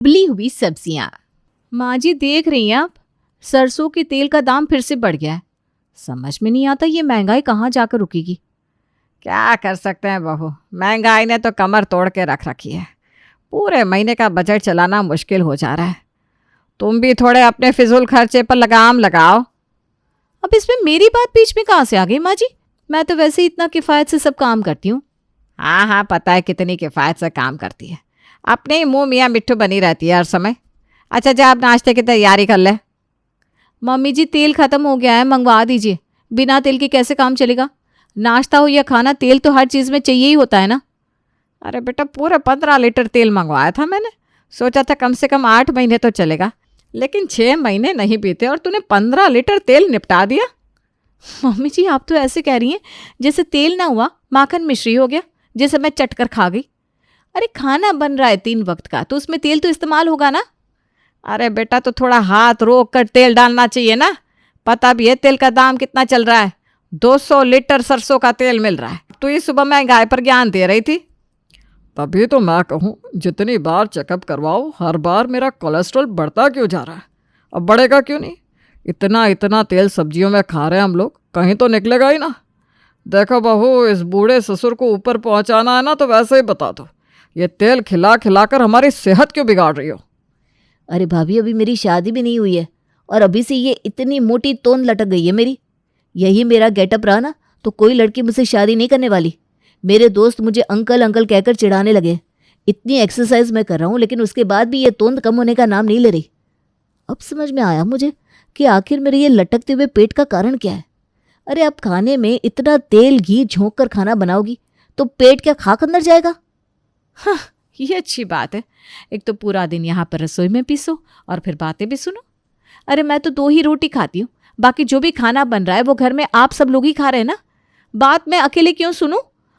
उबली हुई सब्जियां। माँ जी देख रही हैं आप, सरसों के तेल का दाम फिर से बढ़ गया है। समझ में नहीं आता ये महंगाई कहाँ जाकर रुकेगी। क्या कर सकते हैं बहू, महंगाई ने तो कमर तोड़ के रख रखी है। पूरे महीने का बजट चलाना मुश्किल हो जा रहा है। तुम भी थोड़े अपने फिजूल खर्चे पर लगाम लगाओ। अब इसमें मेरी बात बीच में कहाँ से आ गई माँ जी? मैं तो वैसे ही इतना किफ़ायत से सब काम करती हूँ। हाँ हाँ, पता है कितनी किफ़ायत से काम करती है। अपने ही मुँह मियाँ मिट्ठू बनी रहती है हर समय। अच्छा जा, अब नाश्ते की तैयारी कर ले। मम्मी जी तेल ख़त्म हो गया है, मंगवा दीजिए। बिना तेल के कैसे काम चलेगा? नाश्ता हो या खाना, तेल तो हर चीज़ में चाहिए ही होता है ना। अरे बेटा, पूरे 15 लीटर तेल मंगवाया था मैंने। सोचा था कम से कम 8 महीने तो चलेगा, लेकिन 6 महीने नहीं बीते और तूने 15 लीटर तेल निपटा दिया। मम्मी जी आप तो ऐसे कह रही हैं जैसे तेल ना हुआ माखन मिश्री हो गया, जैसे मैं चट कर खा गई। अरे खाना बन रहा है 3 वक्त का, तो उसमें तेल तो इस्तेमाल होगा ना। अरे बेटा, तो थोड़ा हाथ रोक कर तेल डालना चाहिए ना। पता भी है तेल का दाम कितना चल रहा है। 200 लीटर सरसों का तेल मिल रहा है। तू ही सुबह महंगाई पर ज्ञान दे रही थी। तभी तो मैं कहूँ, जितनी बार चेकअप करवाओ हर बार मेरा कोलेस्ट्रॉल बढ़ता क्यों जा रहा है। अब बढ़ेगा क्यों नहीं? इतना इतना तेल सब्जियों में खा रहे हैं हम लोग, कहीं तो निकलेगा ही ना। देखो बहू, इस बूढ़े ससुर को ऊपर पहुंचाना है ना तो वैसे ही बता दो। ये तेल खिला खिलाकर हमारी सेहत क्यों बिगाड़ रही हो? अरे भाभी, अभी मेरी शादी भी नहीं हुई है और अभी से ये इतनी मोटी तोंद लटक गई है मेरी। यही मेरा गेटअप रहा ना तो कोई लड़की मुझसे शादी नहीं करने वाली। मेरे दोस्त मुझे अंकल अंकल कहकर चिढ़ाने लगे। इतनी एक्सरसाइज मैं कर रहा हूँ लेकिन उसके बाद भी ये तोंद कम होने का नाम नहीं ले रही। अब समझ में आया मुझे कि आखिर मेरे ये लटकते हुए पेट का कारण क्या है। अरे अब खाने में इतना तेल घी झोंक कर खाना बनाओगी तो पेट क्या खाक अंदर जाएगा? हाँ, ये अच्छी बात है। एक तो पूरा दिन यहाँ पर रसोई में पीसो और फिर बातें भी सुनो। अरे मैं तो 2 ही रोटी खाती हूँ, बाकी जो भी खाना बन रहा है वो घर में आप सब लोग ही खा रहे हैं ना। बात मैं अकेले क्यों सुनूं?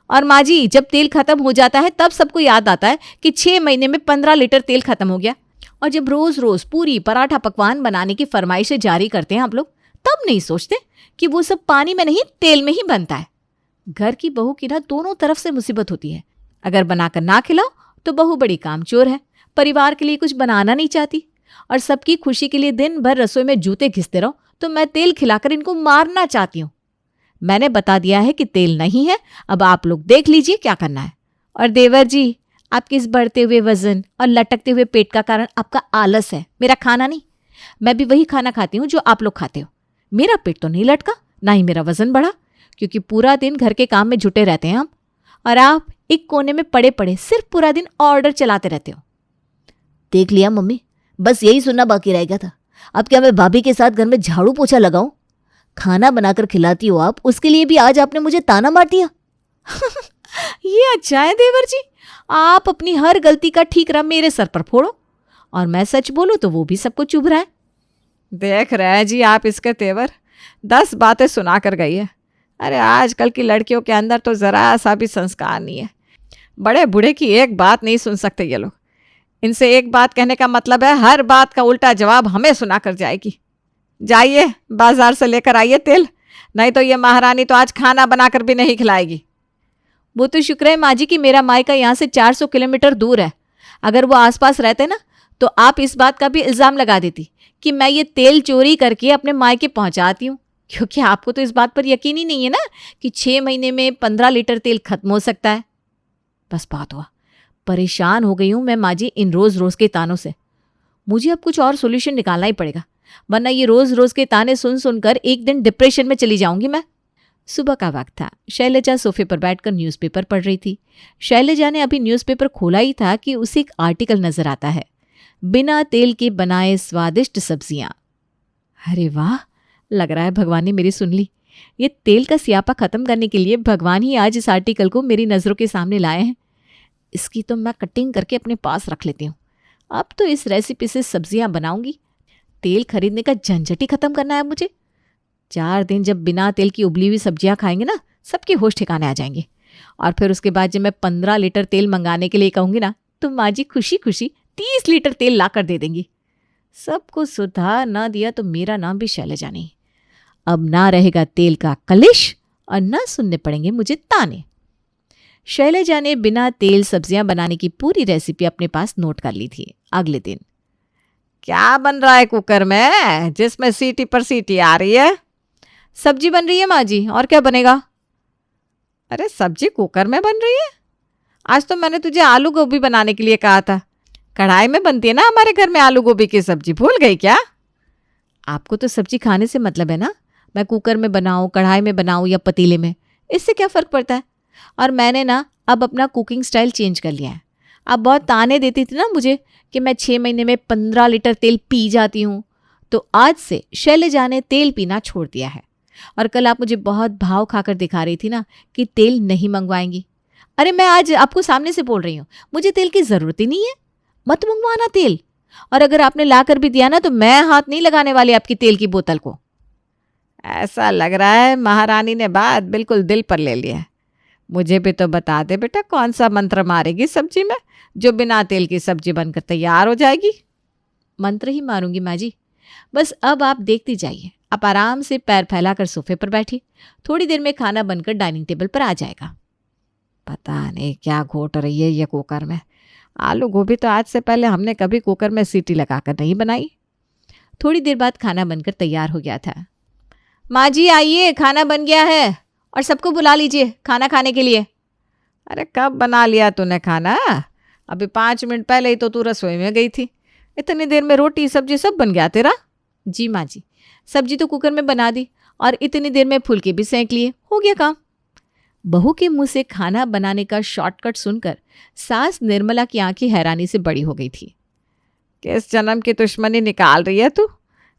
और माँ जी, जब तेल खत्म हो जाता है तब सबको याद आता है कि 6 महीने में 15 लीटर तेल खत्म हो गया। और जब रोज रोज पूरी पराठा पकवान बनाने की फरमाइशें जारी करते हैं आप लोग, तब नहीं सोचते कि वो सब पानी में नहीं तेल में ही बनता है। घर की बहू की ना दोनों तरफ से मुसीबत होती है। अगर बनाकर ना खिलाओ तो बहू बड़ी कामचोर है, परिवार के लिए कुछ बनाना नहीं चाहती। और सबकी खुशी के लिए दिन भर रसोई में जूते घिसते रहो तो मैं तेल खिलाकर इनको मारना चाहती हूँ। मैंने बता दिया है कि तेल नहीं है, अब आप लोग देख लीजिए क्या करना है। और देवर जी, आपके इस बढ़ते हुए वजन और लटकते हुए पेट का कारण आपका आलस है, मेरा खाना नहीं। मैं भी वही खाना खाती हूँ जो आप लोग खाते हो। मेरा पेट तो नहीं लटका, ना ही मेरा वजन बढ़ा, क्योंकि पूरा दिन घर के काम में जुटे रहते हैं हम। और आप एक कोने में पड़े पड़े सिर्फ पूरा दिन ऑर्डर चलाते रहते हो। देख लिया मम्मी, बस यही सुनना बाकी रह गया था। अब क्या मैं भाभी के साथ घर में झाड़ू पोछा लगाऊं? खाना बनाकर खिलाती हो आप, उसके लिए भी आज आपने मुझे ताना मार दिया। ये अच्छा है देवर जी, आप अपनी हर गलती का ठीकरा मेरे सर पर फोड़ो और मैं सच बोलूं तो वो भी सबको चुभ रहा है। देख रहे हैं जी आप इसके तेवर, 10 बातें सुना कर गई है। अरे आजकल की लड़कियों के अंदर तो ज़रा सा भी संस्कार नहीं है। बड़े बूढ़े की एक बात नहीं सुन सकते ये लोग। इनसे एक बात कहने का मतलब है हर बात का उल्टा जवाब हमें सुना कर जाएगी। जाइए बाजार से लेकर आइए तेल, नहीं तो ये महारानी तो आज खाना बनाकर भी नहीं खिलाएगी। वो तो शुक्र है माँ जी कि मेरा मायका यहाँ से 400 किलोमीटर दूर है। अगर वो आसपास रहते ना तो आप इस बात का भी इल्ज़ाम लगा देती कि मैं ये तेल चोरी करके अपने मायके पहुँचाती हूँ, क्योंकि आपको तो इस बात पर यकीन ही नहीं है ना कि 6 महीने में 15 लीटर तेल खत्म हो सकता है। बस बात हुआ, परेशान हो गई हूँ मैं माँ जी इन रोज़ रोज़ के तानों से। मुझे अब कुछ और सोल्यूशन निकालना ही पड़ेगा, वरना ये रोज़ रोज़ के ताने सुन सुनकर एक दिन डिप्रेशन में चली जाऊंगी मैं। सुबह का वक्त था। शैलजा सोफे पर बैठकर न्यूज़पेपर पढ़ रही थी। शैलजा ने अभी न्यूज़पेपर खोला ही था कि उसे एक आर्टिकल नजर आता है, बिना तेल के बनाए स्वादिष्ट सब्जियां। अरे वाह, लग रहा है भगवान ने मेरी सुन ली। ये तेल का स्यापा खत्म करने के लिए भगवान ही आज इस आर्टिकल को मेरी नज़रों के सामने लाए हैं। इसकी तो मैं कटिंग करके अपने पास रख लेती हूँ। अब तो इस रेसिपी से सब्जियां बनाऊंगी। तेल खरीदने का झंझट ही खत्म करना है मुझे। 4 दिन जब बिना तेल की उबली हुई सब्जियां खाएंगे ना, सबके होश ठिकाने आ जाएंगे। और फिर उसके बाद जब मैं 15 लीटर तेल मंगाने के लिए कहूँगी ना, तो माँ जी खुशी खुशी 30 लीटर तेल ला कर दे देंगी। सबको सुधार ना दिया तो मेरा नाम भी शैलजा नहीं। अब ना रहेगा तेल का कलिश और ना सुनने पड़ेंगे मुझे ताने। शैलजा ने बिना तेल सब्जियां बनाने की पूरी रेसिपी अपने पास नोट कर ली थी। अगले दिन क्या बन रहा है कुकर में जिसमें सीटी पर सीटी आ रही है? सब्जी बन रही है माँ जी, और क्या बनेगा? अरे सब्जी कुकर में बन रही है? आज तो मैंने तुझे आलू गोभी बनाने के लिए कहा था। कढ़ाई में बनती है ना हमारे घर में आलू गोभी की सब्जी, भूल गई क्या? आपको तो सब्जी खाने से मतलब है ना, मैं कुकर में बनाऊं, कढ़ाई में बनाऊं या पतीले में, इससे क्या फ़र्क पड़ता है? और मैंने ना अब अपना कुकिंग स्टाइल चेंज कर लिया है। आप बहुत ताने देती थी ना मुझे कि मैं 6 महीने में 15 लीटर तेल पी जाती हूँ, तो आज से शैलजा ने तेल पीना छोड़ दिया है। और कल आप मुझे बहुत भाव खाकर दिखा रही थी ना कि तेल नहीं मंगवाएंगी। अरे मैं आज आपको सामने से बोल रही हूँ, मुझे तेल की ज़रूरत ही नहीं है, मत मंगवाना तेल। और अगर आपने ला कर भी दिया ना तो मैं हाथ नहीं लगाने वाली आपकी तेल की बोतल को। ऐसा लग रहा है महारानी ने बात बिल्कुल दिल पर ले लिया है। मुझे भी तो बता दे बेटा, कौन सा मंत्र मारेगी सब्जी में जो बिना तेल की सब्जी बनकर तैयार हो जाएगी? मंत्र ही मारूंगी माँ जी, बस अब आप देखती जाइए। आप आराम से पैर फैलाकर सोफे पर बैठी, थोड़ी देर में खाना बनकर डाइनिंग टेबल पर आ जाएगा। पता नहीं क्या घोट रही है ये कुकर में। आलू गोभी तो आज से पहले हमने कभी कुकर में सीटी लगाकर नहीं बनाई। थोड़ी देर बाद खाना बनकर तैयार हो गया था। माँ जी आइए, खाना बन गया है और सबको बुला लीजिए खाना खाने के लिए। अरे कब बना लिया तूने खाना? अभी 5 मिनट पहले ही तो तू रसोई में गई थी। इतनी देर में रोटी सब्जी सब बन गया तेरा? जी माँ जी, सब्जी तो कुकर में बना दी और इतनी देर में फुलके भी सेंक लिए, हो गया काम। बहू के मुंह से खाना बनाने का शॉर्टकट सुनकर सास निर्मला की आंखें हैरानी से बड़ी हो गई थी। किस जन्म की दुश्मनी निकाल रही है तू?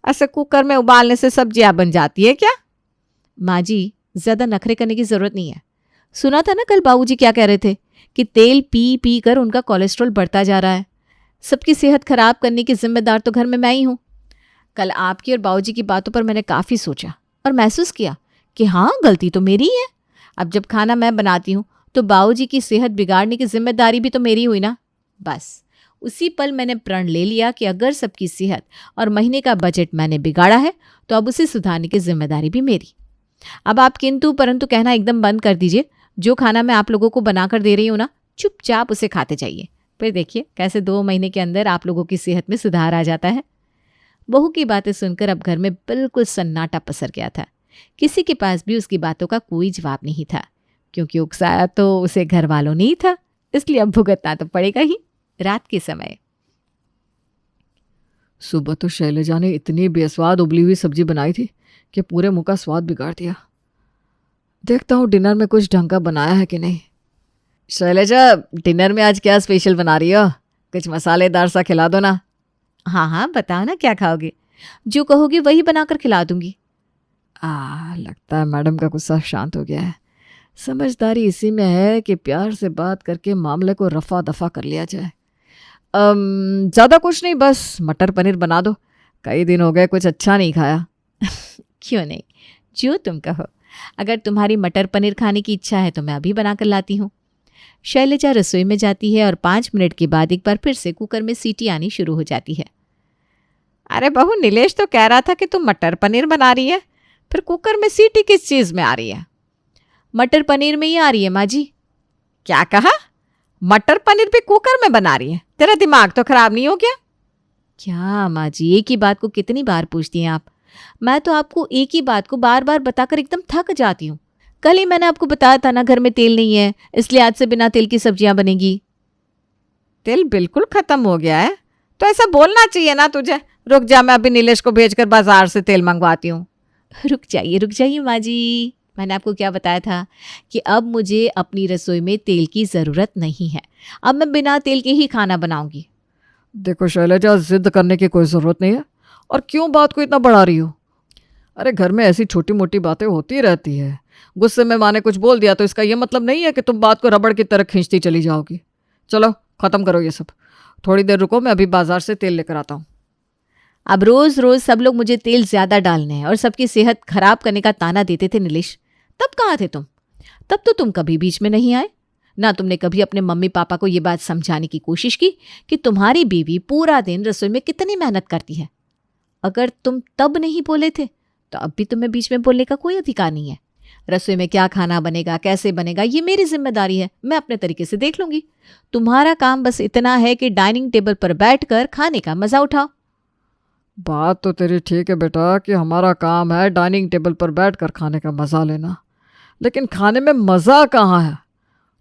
ऐसे कुकर में उबालने से सब्जियां बन जाती है क्या? माँ जी, ज़्यादा नखरे करने की ज़रूरत नहीं है। सुना था ना कल बाबूजी क्या कह रहे थे कि तेल पी पी कर उनका कोलेस्ट्रॉल बढ़ता जा रहा है। सबकी सेहत खराब करने की जिम्मेदार तो घर में मैं ही हूँ। कल आपकी और बाबूजी की बातों पर मैंने काफ़ी सोचा और महसूस किया कि हाँ, गलती तो मेरी ही है। अब जब खाना मैं बनाती हूँ तो बाबूजी की सेहत बिगाड़ने की जिम्मेदारी भी तो मेरी हुई ना। बस उसी पल मैंने प्रण ले लिया कि अगर सबकी सेहत और महीने का बजट मैंने बिगाड़ा है तो अब उसे सुधारने की जिम्मेदारी भी मेरी। अब आप किंतु परंतु कहना एकदम बंद कर दीजिए। जो खाना मैं आप लोगों को बनाकर दे रही हूँ ना, चुपचाप उसे खाते जाइए। फिर देखिए कैसे 2 महीने के अंदर आप लोगों की सेहत में सुधार आ जाता है। बहू की बातें सुनकर अब घर में बिल्कुल सन्नाटा पसर गया था। किसी के पास भी उसकी बातों का कोई जवाब नहीं था, क्योंकि उकसाया तो उसे घर वालों ने ही था, इसलिए अब भुगतना तो पड़ेगा ही। रात के समय सुबह तो शैलजा ने इतनी बेस्वाद उबली हुई सब्जी बनाई थी कि पूरे मुंह का स्वाद बिगाड़ दिया। देखता हूँ डिनर में कुछ ढंग का बनाया है कि नहीं। शैलजा, डिनर में आज क्या स्पेशल बना रही हो? कुछ मसालेदार सा खिला दो ना। हाँ हाँ, बताओ ना क्या खाओगे, जो कहोगे वही बनाकर खिला दूंगी। लगता है मैडम का गुस्सा शांत हो गया है। समझदारी इसी में है कि प्यार से बात करके मामले को रफा दफा कर लिया जाए। ज़्यादा कुछ नहीं, बस मटर पनीर बना दो। कई दिन हो गए कुछ अच्छा नहीं खाया। क्यों नहीं, जो तुम कहो। अगर तुम्हारी मटर पनीर खाने की इच्छा है तो मैं अभी बनाकर लाती हूँ। शैलजा रसोई में जाती है और 5 मिनट के बाद एक बार फिर से कुकर में सीटी आनी शुरू हो जाती है। अरे बहू, नीलेश तो कह रहा था कि तुम मटर पनीर बना रही है, फिर कुकर में सीटी किस चीज़ में आ रही है? मटर पनीर में ही आ रही है माँ जी। क्या कहा? मटर पनीर भी कुकर में बना रही है? तेरा दिमाग तो खराब नहीं हो गया? क्या माँ जी, एक ही बात को कितनी बार पूछती हैं आप? मैं तो आपको एक ही बात को बार बार बताकर एकदम थक जाती हूँ। कल ही मैंने आपको बताया था ना घर में तेल नहीं है, इसलिए आज से बिना तेल की सब्जियां बनेगी। तेल बिल्कुल खत्म हो गया है तो ऐसा बोलना चाहिए ना तुझे। रुक जा, मैं अभी नीलेश को भेजकर बाजार से तेल मंगवाती हूँ। रुक जाइए माँ जी, मैंने आपको क्या बताया था कि अब मुझे अपनी रसोई में तेल की ज़रूरत नहीं है। अब मैं बिना तेल के ही खाना बनाऊंगी। देखो शैलजा, जिद करने की कोई ज़रूरत नहीं है। और क्यों बात को इतना बढ़ा रही हो? अरे घर में ऐसी छोटी मोटी बातें होती रहती है। गुस्से में माँ ने कुछ बोल दिया तो इसका ये मतलब नहीं है कि तुम बात को रबड़ की तरह खींचती चली जाओगी। चलो ख़त्म करो ये सब। थोड़ी देर रुको, मैं अभी बाजार से तेल लेकर आता हूँ। अब रोज़ रोज़ सब लोग मुझे तेल ज़्यादा डालने हैं और सबकी सेहत खराब करने का ताना देते थे नीलेश। तब कहाँ थे तुम? तब तो तुम कभी बीच में नहीं आए ना। तुमने कभी अपने मम्मी पापा को ये बात समझाने की कोशिश की कि तुम्हारी बीवी पूरा दिन रसोई में कितनी मेहनत करती है। अगर तुम तब नहीं बोले थे तो अब भी तुम्हें बीच में बोलने का कोई अधिकार नहीं है। रसोई में क्या खाना बनेगा, कैसे बनेगा, ये मेरी जिम्मेदारी है, मैं अपने तरीके से देख लूंगी। तुम्हारा काम बस इतना है कि डाइनिंग टेबल पर बैठकर खाने का मजा उठाओ। बात तो तेरी ठीक है बेटा कि हमारा काम है डाइनिंग टेबल पर बैठकर खाने का मज़ा लेना, लेकिन खाने में मज़ा कहाँ है?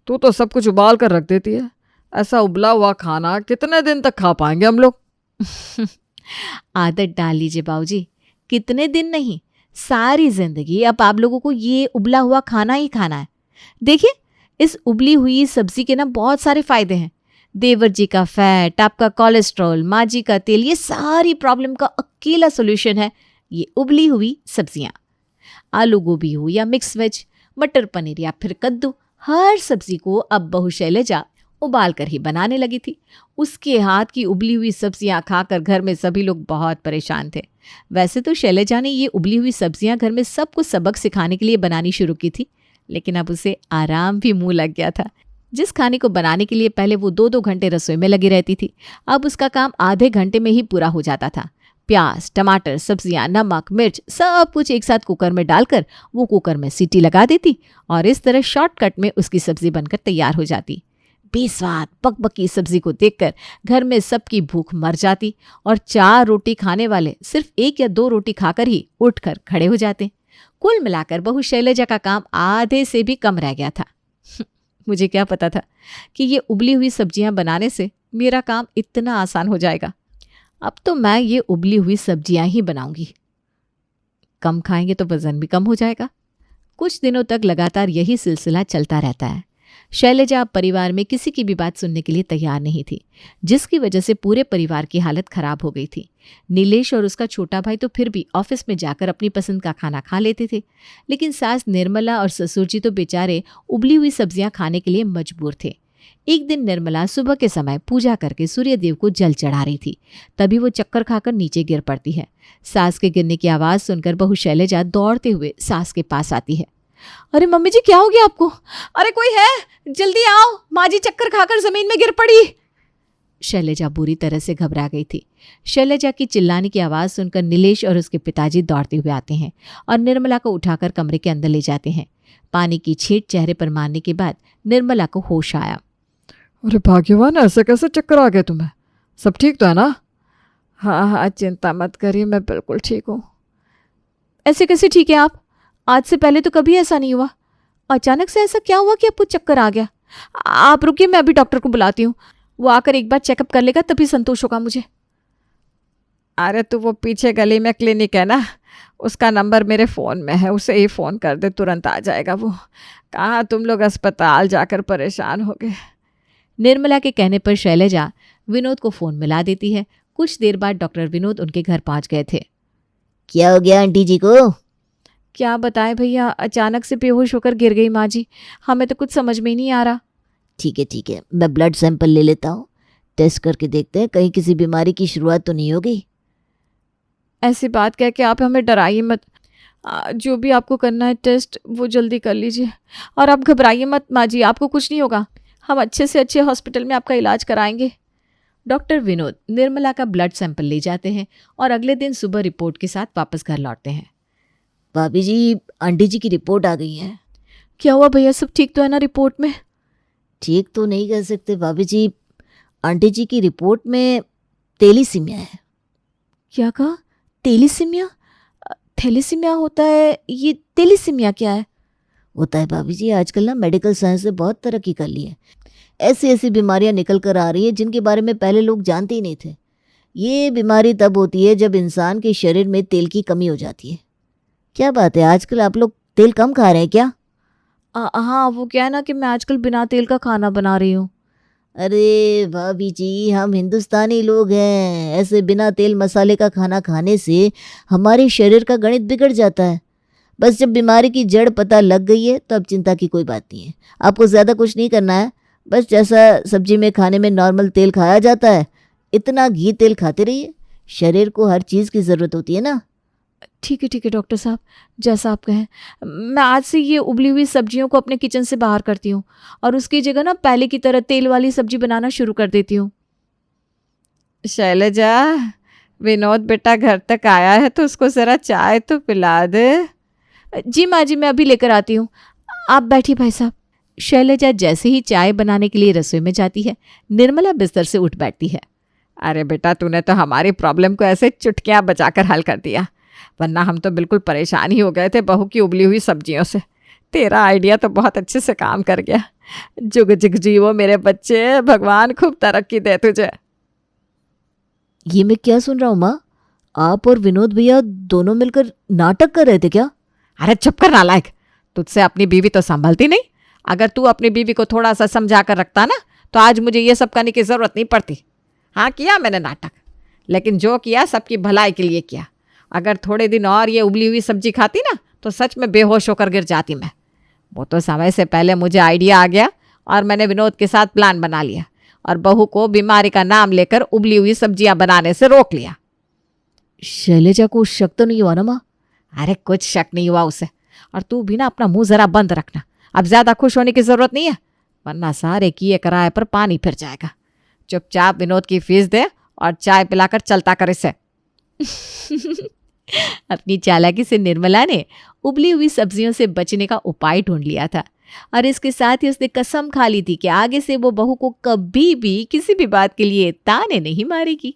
तू तो सब कुछ उबाल कर रख देती है। ऐसा उबला हुआ खाना कितने दिन तक खा पाएंगे हम लोग? आदत डाल लीजिए बाबूजी, कितने दिन नहीं, सारी जिंदगी अब आप लोगों को ये उबला हुआ खाना ही खाना है। देखिए, इस उबली हुई सब्जी के ना बहुत सारे फायदे हैं। देवर जी का फैट, आपका कोलेस्ट्रॉल, माँ जी का तेल, ये सारी प्रॉब्लम का अकेला सोल्यूशन है ये उबली हुई सब्जियां। आलू गोभी हो या मिक्स वेज, मटर पनीर या फिर कद्दू, हर सब्जी को अब बहू शैलजा उबाल कर ही बनाने लगी थी। उसके हाथ की उबली हुई सब्जियां खाकर घर में सभी लोग बहुत परेशान थे। वैसे तो शैलजा ने ये उबली हुई सब्जियां घर में सबको सबक सिखाने के लिए बनानी शुरू की थी, लेकिन अब उसे आराम भी मुंह लग गया था। जिस खाने को बनाने के लिए पहले वो 2-2 घंटे रसोई में लगी रहती थी, अब उसका काम आधे घंटे में ही पूरा हो जाता था। प्याज, टमाटर, सब्जियां, नमक, मिर्च सब कुछ एक साथ कुकर में डालकर वो कुकर में सीटी लगा देती और इस तरह शॉर्टकट में उसकी सब्जी बनकर तैयार हो जाती। बेस्वाद पकपकी सब्जी को देखकर घर में सबकी भूख मर जाती और 4 रोटी खाने वाले सिर्फ 1 या 2 रोटी खाकर ही उठकर खड़े हो जाते। कुल मिलाकर बहू शैलजा का काम आधे से भी कम रह गया था। मुझे क्या पता था कि ये उबली हुई सब्जियां बनाने से मेरा काम इतना आसान हो जाएगा। अब तो मैं ये उबली हुई सब्जियां ही बनाऊंगी। कम खाएंगे तो वजन भी कम हो जाएगा। कुछ दिनों तक लगातार यही सिलसिला चलता रहता है। शैलजा अब परिवार में किसी की भी बात सुनने के लिए तैयार नहीं थी, जिसकी वजह से पूरे परिवार की हालत खराब हो गई थी। नीलेश और उसका छोटा भाई तो फिर भी ऑफिस में जाकर अपनी पसंद का खाना खा लेते थे, लेकिन सास निर्मला और ससुर जी तो बेचारे उबली हुई सब्जियां खाने के लिए मजबूर थे। एक दिन निर्मला सुबह के समय पूजा करके सूर्यदेव को जल चढ़ा रही थी, तभी वो चक्कर खाकर नीचे गिर पड़ती है। सास के गिरने की आवाज सुनकर बहू शैलजा दौड़ते हुए सास के पास आती है। अरे मम्मी जी, क्या हो गया आपको? अरे कोई है, जल्दी आओ, माँ जी चक्कर खाकर जमीन में गिर पड़ी। शैलजा बुरी तरह से घबरा गई थी। शैलजा की चिल्लाने की आवाज सुनकर नीलेश और उसके पिताजी दौड़ते हुए आते हैं और निर्मला को उठाकर कमरे के अंदर ले जाते हैं। पानी की छींट चेहरे पर मारने के बाद निर्मला को होश आया। अरे भाग्यवान, ऐसे कैसे चक्कर आ गए तुम्हें? सब ठीक तो है ना? हाँ हाँ, चिंता मत करिए, मैं बिल्कुल ठीक हूँ। ऐसे कैसे ठीक है आप? आज से पहले तो कभी ऐसा नहीं हुआ। अचानक से ऐसा क्या हुआ कि आपको चक्कर आ गया? आप रुकिए, मैं अभी डॉक्टर को बुलाती हूँ। वो आकर एक बार चेकअप कर लेगा, तभी संतोष होगा मुझे। अरे तो वो पीछे गली में क्लिनिक है ना, उसका नंबर मेरे फ़ोन में है, उसे ही फ़ोन कर दे, तुरंत आ जाएगा वो। कहाँ तुम लोग अस्पताल जाकर परेशान हो गए। निर्मला के कहने पर शैलजा विनोद को फ़ोन मिला देती है। कुछ देर बाद डॉक्टर विनोद उनके घर पहुंच गए थे। क्या हो गया आंटी जी को? क्या बताएं भैया, अचानक से बेहोश होकर गिर गई माँ जी। हमें तो कुछ समझ में ही नहीं आ रहा। ठीक है, मैं ब्लड सैंपल ले लेता हूँ, टेस्ट करके देखते हैं कहीं किसी बीमारी की शुरुआत तो नहीं हो गई। ऐसी बात कह के आप हमें डराइए मत। जो भी आपको करना है टेस्ट, वो जल्दी कर लीजिए। और आप घबराइए मत माँ जी, आपको कुछ नहीं होगा। हम अच्छे से अच्छे हॉस्पिटल में आपका इलाज कराएंगे। डॉक्टर विनोद निर्मला का ब्लड सैंपल ले जाते हैं और अगले दिन सुबह रिपोर्ट के साथ वापस घर लौटते हैं। भाभी जी, आंटी जी की रिपोर्ट आ गई है। क्या हुआ भैया, सब ठीक तो है ना रिपोर्ट में? ठीक तो नहीं कह सकते भाभी जी, आंटी जी की रिपोर्ट में तेलीसीमिया है। क्या कहा? तेलीसीमिया? थैलीसीमिया होता है ये, तेलीसीमिया क्या है? होता है भाभी जी, आजकल ना मेडिकल साइंस ने बहुत तरक्की कर ली है। ऐसी ऐसी बीमारियां निकल कर आ रही है जिनके बारे में पहले लोग जानते ही नहीं थे। ये बीमारी तब होती है जब इंसान के शरीर में तेल की कमी हो जाती है। क्या बात है, आजकल आप लोग तेल कम खा रहे हैं क्या? हाँ, वो क्या है ना कि मैं आजकल बिना तेल का खाना बना रही हूँ। अरे भाभी जी, हम हिंदुस्तानी लोग हैं, ऐसे बिना तेल मसाले का खाना खाने से हमारे शरीर का गणित बिगड़ जाता है। बस जब बीमारी की जड़ पता लग गई है तो अब चिंता की कोई बात नहीं है। आपको ज़्यादा कुछ नहीं करना है, बस जैसा सब्जी में खाने में नॉर्मल तेल खाया जाता है इतना घी तेल खाते रहिए। शरीर को हर चीज़ की ज़रूरत होती है ना। ठीक है डॉक्टर साहब, जैसा आप कहें। मैं आज से ये उबली हुई सब्जियों को अपने किचन से बाहर करती हूँ और उसकी जगह ना पहले की तरह तेल वाली सब्जी बनाना शुरू कर देती हूँ। शैलजा, विनोद बेटा घर तक आया है तो उसको ज़रा चाय तो पिला दे। जी माँ जी, मैं अभी लेकर आती हूँ, आप बैठिए भाई साहब। शैलजा जैसे ही चाय बनाने के लिए रसोई में जाती है, निर्मला बिस्तर से उठ बैठती है। अरे बेटा, तूने तो हमारी प्रॉब्लम को ऐसे चुटकियाँ बजाकर हल कर दिया, वरना हम तो बिल्कुल परेशान ही हो गए थे बहू की उबली हुई सब्जियों से। तेरा आइडिया तो बहुत अच्छे से काम कर गया। जुग जुग जीवो मेरे बच्चे, भगवान खूब तरक्की दे तुझे। ये मैं क्या सुन रहा हूँ माँ? आप और विनोद भैया दोनों मिलकर नाटक कर रहे थे क्या? अरे चुप कर नालायक, तुझसे अपनी बीवी तो संभलती नहीं। अगर तू अपनी बीवी को थोड़ा सा समझा कर रखता ना, तो आज मुझे ये सब करने की ज़रूरत नहीं पड़ती। हाँ, किया मैंने नाटक, लेकिन जो किया सबकी भलाई के लिए किया। अगर थोड़े दिन और ये उबली हुई सब्जी खाती ना, तो सच में बेहोश होकर गिर जाती मैं। वो तो समय से पहले मुझे आइडिया आ गया और मैंने विनोद के साथ प्लान बना लिया और बहू को बीमारी का नाम लेकर उबली हुई सब्जियां बनाने से रोक लिया। शैलजा को शक तो नहीं हुआ ना माँ? अरे कुछ शक नहीं हुआ उसे। और तू भी ना अपना मुंह जरा बंद रखना, अब ज्यादा खुश होने की जरूरत नहीं है, वरना सारे किए कराए पर पानी फिर जाएगा। चुपचाप विनोद की फीस दे और चाय पिलाकर चलता कर इसे। अपनी चालाकी से निर्मला ने उबली हुई सब्जियों से बचने का उपाय ढूंढ लिया था और इसके साथ ही उसने कसम खा ली थी कि आगे से वो बहू को कभी भी किसी भी बात के लिए ताने नहीं मारेगी।